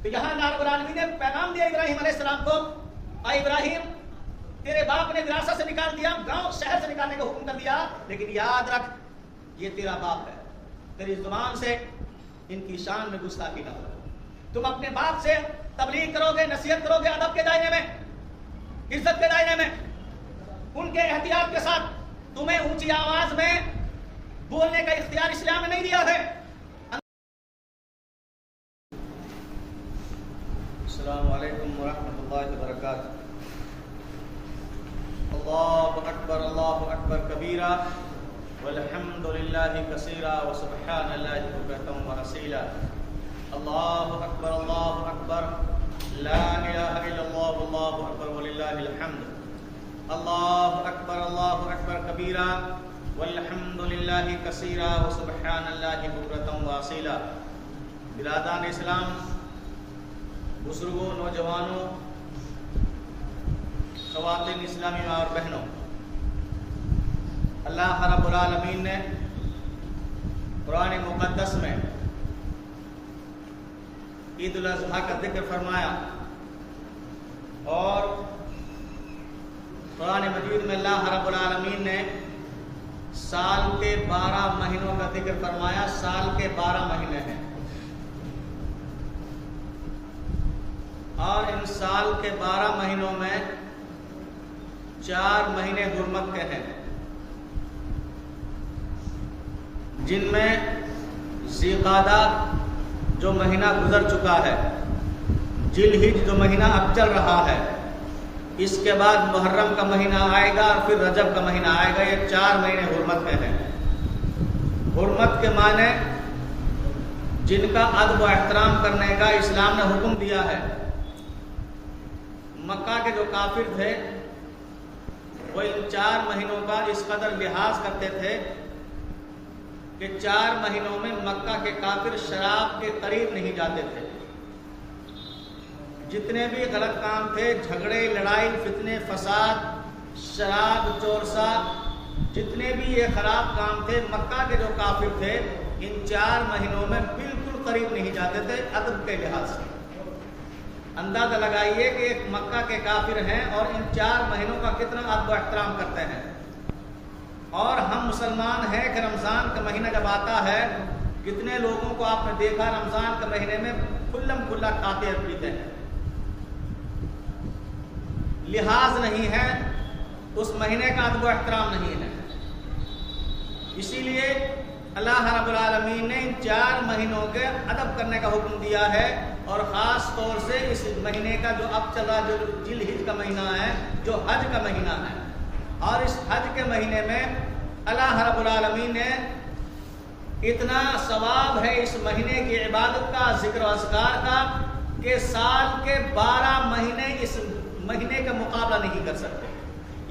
تو یہاں اللہ رب العالمین نے پیغام دیا ابراہیم علیہ السلام کو، اے ابراہیم تیرے باپ نے وراثت سے نکال دیا، گاؤں شہر سے نکالنے کا حکم کر دیا، لیکن یاد رکھ یہ تیرا باپ ہے، تیری زبان سے ان کی شان میں گستاخی نہ ہو۔ تم اپنے باپ سے تبلیغ کرو گے، نصیحت کرو گے ادب کے دائرے میں، عزت کے دائرے میں، ان کے احتیاط کے ساتھ۔ تمہیں اونچی آواز میں بولنے کا اختیار اسلام نے نہیں دیا ہے۔ السلام علیکم ورحمۃ اللہ وبرکاتہ۔ اللہ اکبر کبیرہ والحمد للہ کثیرا وسبحان اللہ بکرۃ واصیلا۔ اللہ اکبر لا الہ الا اللہ واللہ اکبر وللہ الحمد۔ اللہ اکبر کبیرہ والحمد للہ کثیرا وسبحان اللہ بکرۃ واصیلا۔ برادران اسلام، بزرگوں، نوجوانوں، خواتین اسلامی ماں اور بہنوں، اللہ رب العالمین نے قرآن مقدس میں عید الاضحیٰ کا ذکر فرمایا، اور قرآن مجید میں اللہ رب العالمین نے سال کے 12 مہینوں کا ذکر فرمایا۔ سال کے 12 مہینے ہیں، اور ان سال کے 12 مہینوں میں 4 مہینے حرمت کے ہیں، جن میں ذی قعدہ جو مہینہ گزر چکا ہے، ذی الحجہ جو مہینہ اب چل رہا ہے، اس کے بعد محرم کا مہینہ آئے گا، اور پھر رجب کا مہینہ آئے گا۔ یہ 4 مہینے حرمت کے ہیں۔ حرمت کے معنی جن کا ادب و احترام کرنے کا اسلام نے حکم دیا ہے۔ مکہ کے جو کافر تھے وہ ان 4 مہینوں کا اس قدر لحاظ کرتے تھے کہ 4 مہینوں میں مکہ کے کافر شراب کے قریب نہیں جاتے تھے۔ جتنے بھی غلط کام تھے، جھگڑے، لڑائی، فتنے، فساد، شراب، چورسا، جتنے بھی یہ خراب کام تھے، مکہ کے جو کافر تھے ان 4 مہینوں میں بالکل قریب نہیں جاتے تھے ادب کے لحاظ سے۔ اندازہ لگائیے کہ ایک مکہ کے کافر ہیں اور ان 4 مہینوں کا کتنا ادب و احترام کرتے ہیں۔ اور ہم مسلمان ہیں کہ رمضان کا مہینہ جب آتا ہے، کتنے لوگوں کو آپ نے دیکھا رمضان کے مہینے میں کھلم کھلا کھاتے اور پیتے ہیں، لحاظ نہیں ہے، اس مہینے کا ادب و احترام نہیں ہے۔ اسی لیے اللہ رب العالمین نے ان 4 مہینوں کے ادب کرنے کا حکم دیا ہے، اور خاص طور سے اس مہینے کا جو اب چل رہا جو ذی الحجہ کا مہینہ ہے، جو حج کا مہینہ ہے، اور اس حج کے مہینے میں اللہ رب العالمین نے اتنا ثواب ہے اس مہینے کی عبادت کا، ذکر و اذکار کا، کہ سال کے 12 مہینے اس مہینے کا مقابلہ نہیں کر سکتے۔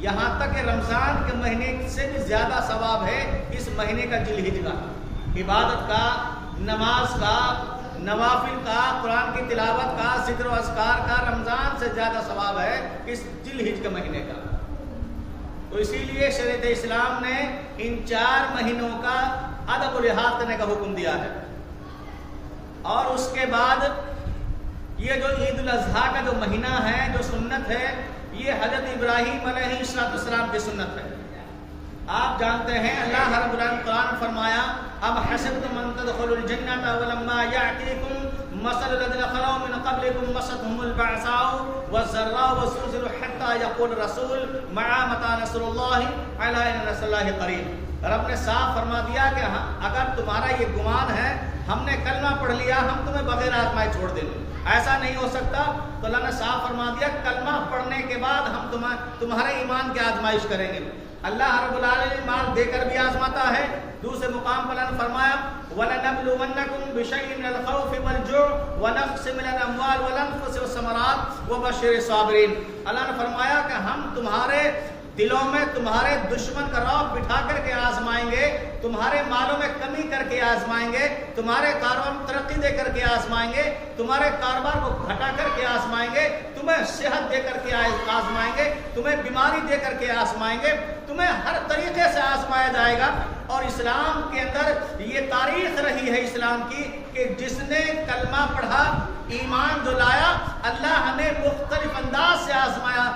یہاں تک کہ رمضان کے مہینے سے بھی زیادہ ثواب ہے اس مہینے کا ذی الحجہ کا، عبادت کا، نماز کا، نوافل کا، قرآن کی تلاوت کا، ذکر و اذکار کا رمضان سے زیادہ ثواب ہے اس ذی الحجہ کے مہینے کا۔ تو اسی لیے شریعت اسلام نے ان 4 مہینوں کا ادب و لحاظ کرنے کا حکم دیا ہے۔ اور اس کے بعد یہ جو عید الاضحیٰ کا جو مہینہ ہے، جو سنت ہے، یہ حضرت ابراہیم علیہ السلام کی سنت ہے۔ آپ جانتے ہیں اللہ رب العالمین قرآن فرمایا، اب حسبتم ان تدخلوا الجنة ولما يأتيكم مثل الذين خلوا من قبلكم مستهم البأساء والضراء وزلزلوا حتى يقول الرسول متى نصر الله ألا إن نصر الله قريب۔ رب نے صاف فرما دیا کہ اگر تمہارا یہ گمان ہے ہم نے کلمہ پڑھ لیا ہم تمہیں بغیر آزمائے چھوڑ دیں گے، ایسا نہیں ہو سکتا۔ تو اللہ نے صاف فرما دیا کلمہ پڑھنے کے بعد ہم تمہارے ایمان کی آزمائش کریں گے۔ اللہ رب العالمین مال دے کر بھی آزماتا ہے۔ دوسرے مقام پر اللہ نے فرمایا وَلَنَبْلُوَنَّكُمْ بِشَيْءٍ مِّنَ الْخَوْفِ وَالْجُوعِ وَنَقْصٍ مِّنَ الْأَمْوَالِ وَالْأَنفُسِ وَالثَّمَرَاتِ وَبَشِّرِ الصَّابِرِينَ۔ اللہ نے فرمایا کہ ہم تمہارے دلوں میں تمہارے دشمن کا رعب بٹھا کر کے آزمائیں گے، تمہارے مالوں میں کمی کر کے آزمائیں گے، تمہارے کاروبار میں ترقی دے کر کے آزمائیں گے، تمہارے کاروبار کو گھٹا کر کے آزمائیں گے، تمہیں صحت دے کر کے آزمائیں گے، تمہیں بیماری دے کر کے آزمائیں گے، تمہیں ہر طریقے سے آزمایا جائے گا۔ اور اسلام کے اندر یہ تاریخ رہی ہے اسلام کی کہ جس نے کلمہ پڑھا ایمان جو لایا اللہ نے مختلف انداز سے آزمایا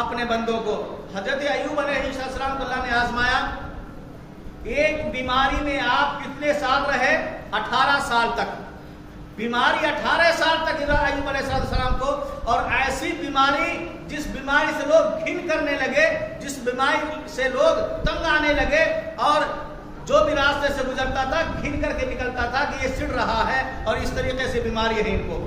اپنے بندوں کو. حضرت ایوب علیہ السلام کو اللہ نے آزمایا. ایک بیماری میں آپ کتنے سال رہے؟ 18 سال تک. بیماری 18 سال تک ایوب علیہ السلام کو, اور ایسی بیماری جس بیماری سے لوگ گھن کرنے لگے, جس بیماری سے لوگ تنگ آنے لگے, اور جو بھی راستے سے گزرتا تھا گھن کر کے نکلتا تھا کہ یہ سڑ رہا ہے اور اس طریقے سے بیماری ہے ان کو.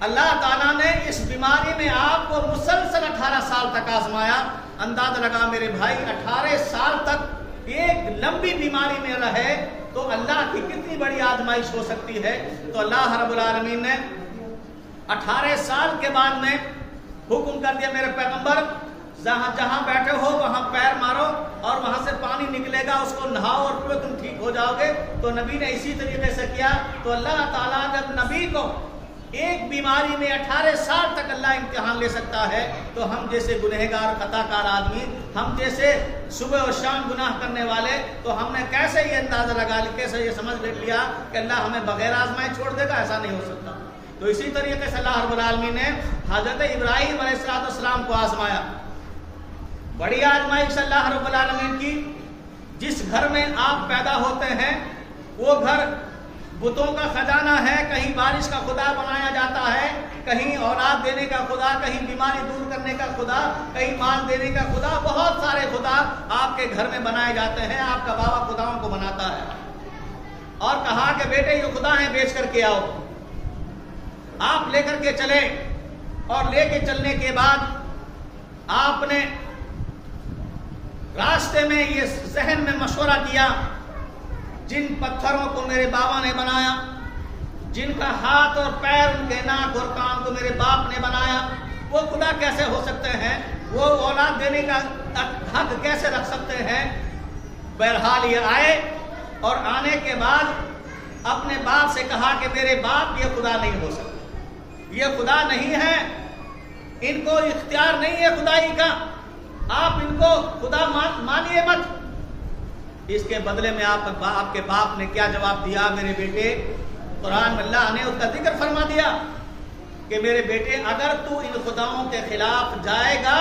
اللہ تعالیٰ نے اس بیماری میں آپ کو مسلسل 18 سال تک آزمایا. اندازہ لگا میرے بھائی 18 سال تک ایک لمبی بیماری میں رہے تو اللہ کی کتنی بڑی آزمائش ہو سکتی ہے. تو اللہ رب العالمین نے 18 سال کے بعد میں حکم کر دیا میرے پیغمبر جہاں بیٹھے ہو وہاں پیر مارو اور وہاں سے پانی نکلے گا, اس کو نہاؤ اور پھر تم ٹھیک ہو جاؤ گے. تو نبی نے اسی طریقے سے کیا. تو اللہ تعالیٰ جب نبی کو ایک بیماری میں 18 سال تک اللہ امتحان لے سکتا ہے تو ہم جیسے گنہگار خطا کار آدمی, ہم جیسے صبح اور شام گناہ کرنے والے, تو ہم نے کیسے یہ اندازہ لگا لیا, کیسے یہ سمجھ لیا کہ اللہ ہمیں بغیر آزمائے چھوڑ دے گا؟ ایسا نہیں ہو سکتا. تو اسی طریقے سے اللہ رب العالمین نے حضرت ابراہیم علیہ السلام کو آزمایا. بڑی آزمائش اللہ رب العالمین کی. جس گھر میں آپ پیدا ہوتے ہیں وہ گھر بتوں کا خزانہ ہے. کہیں بارش کا خدا بنایا جاتا ہے, کہیں اولاد دینے کا خدا, کہیں بیماری دور کرنے کا خدا, کہیں مال دینے کا خدا. بہت سارے خدا آپ کے گھر میں بنائے جاتے ہیں. آپ کا بابا خداؤں کو بناتا ہے اور کہا کہ بیٹے یہ خدا ہیں بیچ کر کے آؤ. آپ لے کر کے چلے, اور لے کے چلنے کے بعد آپ نے راستے میں یہ ذہن میں مشورہ کیا, جن پتھروں کو میرے بابا نے بنایا, جن کا ہاتھ اور پیر, ان کے ناک اور کان کو میرے باپ نے بنایا, وہ خدا کیسے ہو سکتے ہیں؟ وہ اولاد دینے کا حق کیسے رکھ سکتے ہیں؟ بہرحال یہ آئے, اور آنے کے بعد اپنے باپ سے کہا کہ میرے باپ یہ خدا نہیں ہو سکتے, یہ خدا نہیں ہے, ان کو اختیار نہیں ہے خدائی کا, آپ ان کو خدا مانیے مت. اس کے بدلے میں آپ کے باپ نے کیا جواب دیا میرے بیٹے؟ قرآن میں اللہ نے اس کا ذکر فرما دیا کہ میرے بیٹے اگر تو ان خداؤں کے خلاف جائے گا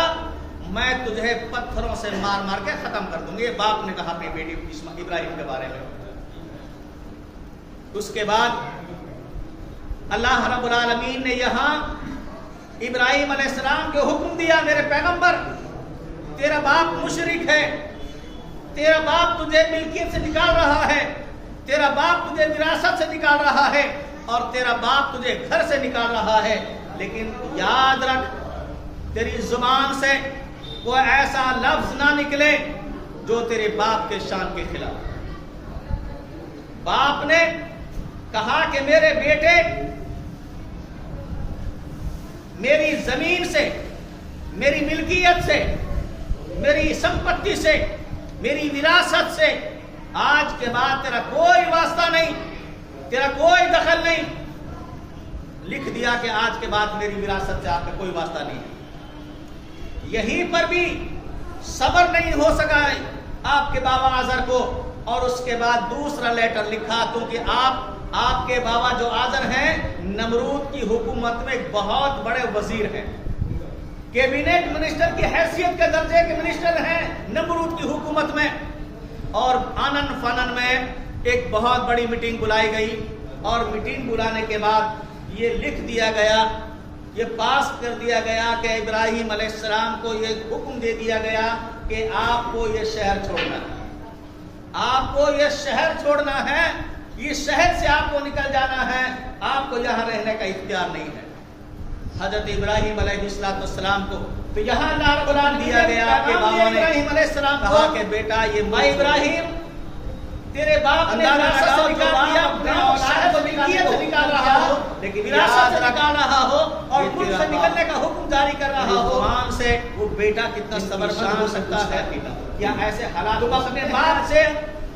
میں تجھے پتھروں سے مار مار کے ختم کر دوں گی. یہ باپ نے کہا اپنی بیٹی ابراہیم کے بارے میں. اس کے بعد اللہ رب العالمین نے یہاں ابراہیم علیہ السلام کو حکم دیا میرے پیغمبر تیرا باپ مشرک ہے, تیرا باپ تجھے ملکیت سے نکال رہا ہے, تیرا باپ تجھے وراثت سے نکال رہا ہے, اور تیرا باپ تجھے گھر سے نکال رہا ہے, لیکن یاد رکھ تیری زبان سے وہ ایسا لفظ نہ نکلے جو تیرے باپ کے شان کے خلاف. باپ نے کہا کہ میرے بیٹے میری زمین سے, میری ملکیت سے, میری سمپتی سے, میری وراثت سے آج کے بعد تیرا کوئی واسطہ نہیں, تیرا کوئی دخل نہیں. لکھ دیا کہ آج کے بعد میری وراثت سے آپ کا کوئی واسطہ نہیں. یہیں پر بھی صبر نہیں ہو سکا آپ کے بابا آزر کو, اور اس کے بعد دوسرا لیٹر لکھا کیونکہ آپ کے بابا جو آزر ہیں نمرود کی حکومت میں ایک بہت بڑے وزیر ہیں, کیبنٹ منسٹر کی حیثیت کے درجے کے منسٹر ہیں نمرود کی حکومت میں. اور آنن فنن میں ایک بہت بڑی میٹنگ بلائی گئی, اور میٹنگ بلانے کے بعد یہ لکھ دیا گیا, یہ پاس کر دیا گیا کہ ابراہیم علیہ السلام کو یہ حکم دے دیا گیا کہ آپ کو یہ شہر چھوڑنا ہے, آپ کو یہ شہر چھوڑنا ہے, یہ شہر سے آپ کو نکل جانا ہے, آپ کو یہاں رہنے کا اختیار نہیں ہے. حضرت ابراہیم علیہ السلام کو تو یہاں اللہ رب العالمین دیا گیا کہ بابا نے ابراہیم علیہ السلام کہا کہ بیٹا یہ میں ابراہیم تیرے باپ نے وراثت سے نکال دیا, اولاد کو ملکیت سے نکال رہا ہو, لیکن وراثت سے نکال رہا ہو اور ملک سے نکلنے کا حکم جاری کر رہا ہو. زبان سے وہ بیٹا کتنا صبرمند ہو سکتا ہے؟ کیا ایسے حالات تم اپنے باپ سے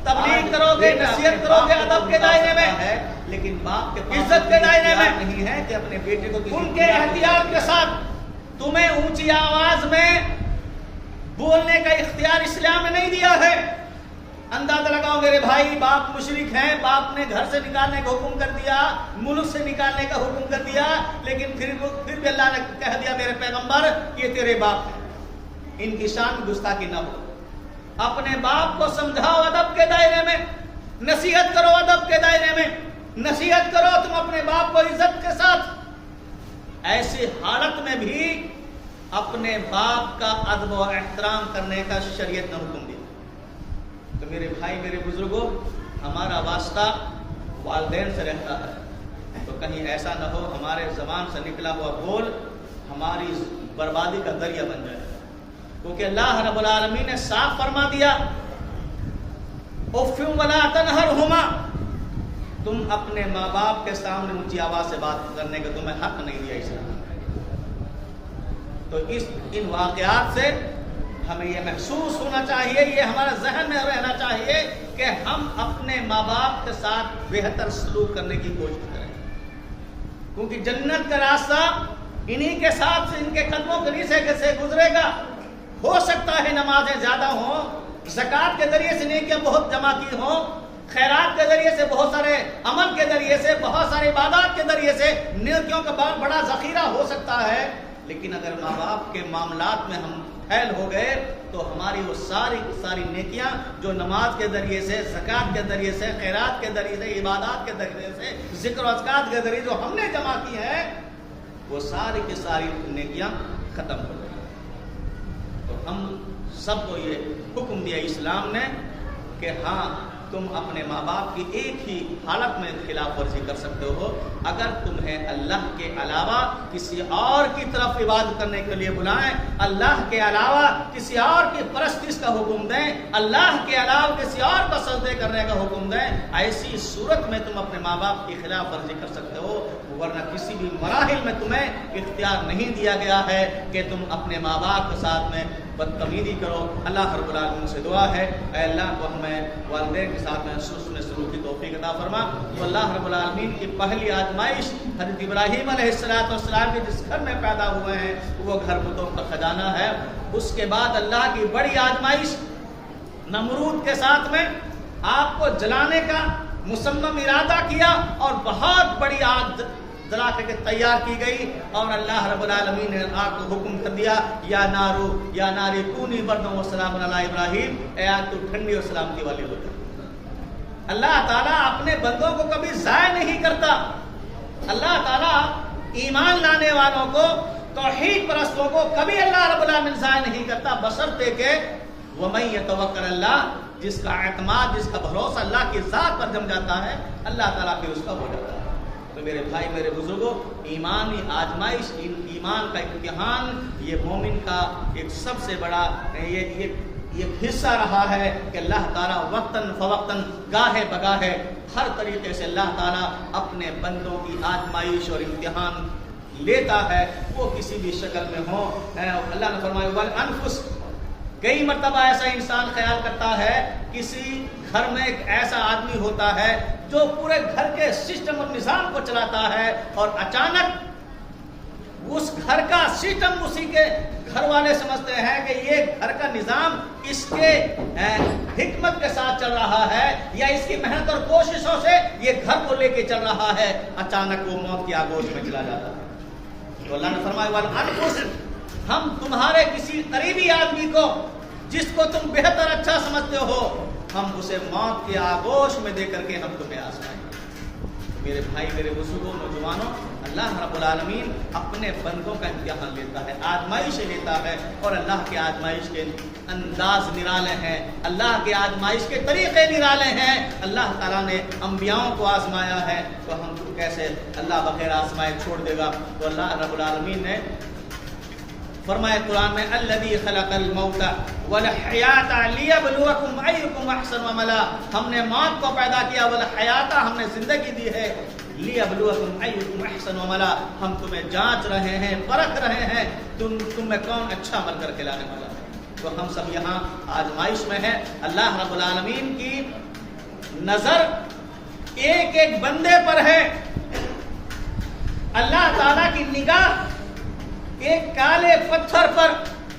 تبلیغ کرو گے, نصیحت کرو گے ادب کے دائرے میں ہے, لیکن باپ کے عزت کے دائرے میں نہیں ہے کہ اپنے بیٹے کو ان کے احتیاط کے ساتھ تمہیں اونچی آواز میں بولنے کا اختیار اسلام میں نہیں دیا ہے. اندازہ لگاؤ میرے بھائی، باپ مشرک ہیں، باپ نے گھر سے نکالنے کا حکم کر دیا، ملک سے نکالنے کا حکم کر دیا، لیکن پھر بھی اللہ نے کہہ دیا میرے پیغمبر یہ تیرے باپ ہیں، ان کی شان گستاخی نہ ہو۔ اپنے باپ کو سمجھاؤ ادب کے دائرے میں، نصیحت کرو ادب کے دائرے میں، نصیحت کرو تم اپنے باپ کو عزت کے ساتھ۔ ایسی حالت میں بھی اپنے باپ کا ادب و احترام کرنے کا شریعت نے حکم دیا۔ تو میرے بھائی، میرے بزرگوں، ہمارا واسطہ والدین سے رہتا ہے، تو کہیں ایسا نہ ہو ہمارے زبان سے نکلا ہوا بول ہماری بربادی کا ذریعہ بن جائے، کیونکہ اللہ رب العالمین نے صاف فرما دیا اف ولا تنہرہما، تم اپنے ماں باپ کے سامنے اونچی آواز سے بات کرنے کا تمہیں حق نہیں دیا اسلام۔ تو ان واقعات سے ہمیں یہ محسوس ہونا چاہیے، یہ ہمارا ذہن میں رہنا چاہیے کہ ہم اپنے ماں باپ کے ساتھ بہتر سلوک کرنے کی کوشش کریں، کیونکہ جنت کا راستہ انہی کے ساتھ سے، ان کے قدموں کے نیچے سے گزرے گا۔ ہو سکتا ہے نمازیں زیادہ ہوں، زکوٰۃ کے ذریعے سے نیکیاں بہت جمع کی ہوں، خیرات کے ذریعے سے بہت سارے عمل کے ذریعے سے، بہت سارے عبادات کے ذریعے سے نیکیوں کا بڑا ذخیرہ ہو سکتا ہے، لیکن اگر ماں باپ کے معاملات میں ہم پھیل ہو گئے تو ہماری وہ ساری نیکیاں جو نماز کے ذریعے سے، زکوٰۃ کے ذریعے سے، خیرات کے ذریعے سے، عبادات کے ذریعے سے، ذکر و اذکار کے ذریعے جو ہم نے جمع کی ہیں، وہ ساری کی ساری نیکیاں ختم ہو گئی۔ تو ہم سب کو یہ حکم دیا اسلام نے کہ ہاں تم اپنے ماں باپ کی ایک ہی حالت میں خلاف ورزی کر سکتے ہو، اگر تمہیں اللہ کے علاوہ کسی اور کی طرف عبادت کرنے کے لیے بلائیں، اللہ کے علاوہ کسی اور کی پرستش کا حکم دیں، اللہ کے علاوہ کسی اور کو سجدے کرنے کا حکم دیں، ایسی صورت میں تم اپنے ماں باپ کی خلاف ورزی کر سکتے ہو، ورنہ کسی بھی مراحل میں تمہیں اختیار نہیں دیا گیا ہے کہ تم اپنے ماں باپ کے ساتھ میں بدتمیزی کرو۔ اللہ رب العالمین سے دعا ہے اے اللہ کو ہمیں والدین کے ساتھ میں حسن سلوک کی توفیق عطا فرما۔ تو اللہ رب العالمین کی پہلی آزمائش حضرت ابراہیم علیہ السلام کے جس گھر میں پیدا ہوئے ہیں وہ گھر بتوں کا خزانہ ہے۔ اس کے بعد اللہ کی بڑی آزمائش نمرود کے ساتھ میں آپ کو جلانے کا مصمم ارادہ کیا اور بہت بڑی آگ جلا کے تیار کی گئی، اور اللہ رب العالمین نے آگ کو حکم کر دیا یا ناری کونی بردن و سلام علی ابراہیم، اے آگ تو ٹھنڈی اور سلامتی والی ہو جائے۔ اللہ تعالیٰ اپنے بندوں کو کبھی ضائع نہیں کرتا۔ اللہ تعالیٰ ایمان لانے والوں کو، توحید پرستوں کو کبھی اللہ رب العالمین ضائع نہیں کرتا، بشرطے کہ وَمَن يَتَوَکَّلْ اللَّهُ، جس کا اعتماد، جس کا بھروسہ اللہ کی ذات پر جم جاتا ہے، اللہ تعالیٰ پھر اس کا ہو جاتا ہے۔ تو میرے بھائی، میرے بزرگوں، ایمانی آزمائش، ایمان کا امتحان یہ مومن کا ایک سب سے بڑا یہ حصہ رہا ہے کہ اللہ تعالیٰ وقتاً فوقتاً، گاہے بگاہے، ہر طریقے سے اللہ تعالیٰ اپنے بندوں کی آزمائش اور امتحان لیتا ہے، وہ کسی بھی شکل میں ہو۔ اللہ نے فرمایا وَالْأَنفُسِ، کئی مرتبہ ایسا انسان خیال کرتا ہے کسی گھر میں ایک ایسا آدمی ہوتا ہے جو پورے گھر کے سسٹم اور نظام کو چلاتا ہے، اور اچانک اس گھر کا سسٹم اسی کے گھر والے سمجھتے ہیں کہ یہ گھر کا نظام اس کے حکمت کے ساتھ چل رہا ہے یا اس کی محنت اور کوششوں سے یہ گھر کو لے کے چل رہا ہے، اچانک وہ موت کی آگوش میں چلا جاتا ہے۔ تو اللہ نے فرمایا وَالْأَنفُسِ، ہم تمہارے کسی قریبی آدمی کو جس کو تم بہتر اچھا سمجھتے ہو، ہم اسے موت کے آغوش میں دے کر کے ہم تمہیں آزمائیں۔ میرے بھائی، میرے بزرگوں، نوجوانوں، اللہ رب العالمین اپنے بندوں کا امتحان لیتا ہے، آزمائش لیتا ہے، اور اللہ کے آزمائش کے انداز نرالے ہیں، اللہ کے آزمائش کے طریقے نرالے ہیں۔ اللہ تعالیٰ نے انبیاءوں کو آزمایا ہے، تو ہم کو کیسے اللہ بغیر آزمائے چھوڑ دے گا؟ تو اللہ رب العالمین نے فرمایا قرآن میں الذی خلق الموت والحیات لیبلوکم ایکم احسن عملا، ہم نے موت کو پیدا کیا، والحیات ہم نے زندگی دی ہے، لیبلوکم ایکم احسن عملا، ہم تمہیں جانچ رہے ہیں، پرکھ رہے ہیں تم میں کون اچھا عمل کر کے لانے والا ہے۔ تو ہم سب یہاں آزمائش میں ہیں۔ اللہ رب العالمین کی نظر ایک ایک بندے پر ہے، اللہ تعالیٰ کی نگاہ ایک کالے پتھر پر